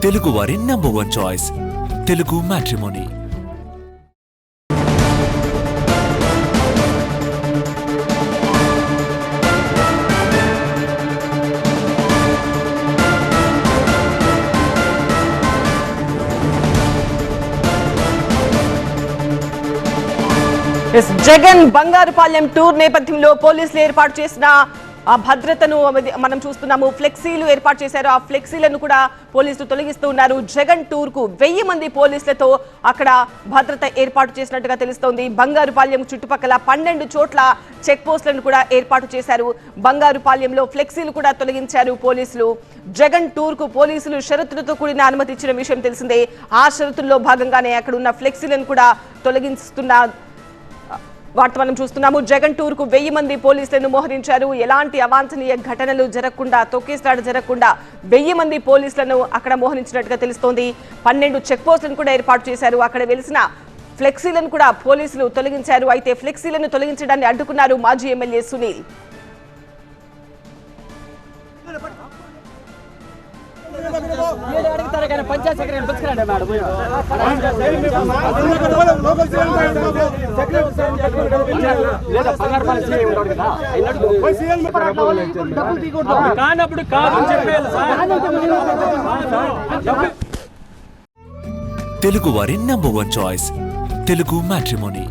తెలుగు వారి number 1 choice Telugu matrimony. Jagan Bangarupalem tour నేపథ్యంలో పోలీసులు ఏర్పాటు చేసిన ఆ భద్రతను మనం చూస్తున్నాము. ఫ్లెక్సీలు ఏర్పాటు చేశారు. ఆ ఫ్లెక్సీలను కూడా పోలీసులు తొలగిస్తూ ఉన్నారు. జగన్ టూర్ కు 1000 మంది పోలీసులతో అక్కడ భద్రత ఏర్పాటు చేసినట్టుగా తెలుస్తోంది. బంగారుపాలెం చుట్టుపక్కల 12 చోట్ల చెక్ పోస్టులను కూడా ఏర్పాటు చేశారు. బంగారుపాలెంలో ఫ్లెక్సీలు కూడా తొలగించారు పోలీసులు. జగన్ టూర్ కు పోలీసులు షరతులతో కూడిన అనుమతి ఇచ్చిన విషయం తెలిసిందే. ఆ షరతుల్లో భాగంగానే అక్కడ ఉన్న ఫ్లెక్సీలను కూడా తొలగిస్తున్న వార్త మనం చూస్తున్నాము. జగన్ టూర్ కు 1000 మంది పోలీసులను మోహరించారు. ఎలాంటి అవాంఛనీయ ఘటనలు జరగకుండా, తొక్కేస్తాడు జరగకుండా 1000 మంది పోలీసులను అక్కడ మోహరించినట్టుగా తెలుస్తోంది. 12 చెక్ పోస్టులను కూడా ఏర్పాటు చేశారు. అక్కడ వెలిసిన ఫ్లెక్సీలను కూడా పోలీసులు తొలగించారు. అయితే ఫ్లెక్సీలను తొలగించడాన్ని అడ్డుకున్నారు మాజీ ఎమ్మెల్యే సునీల్. తెలుగు వారి నంబర్ 1 చాయిస్ తెలుగు మ్యాట్రిమోనీ.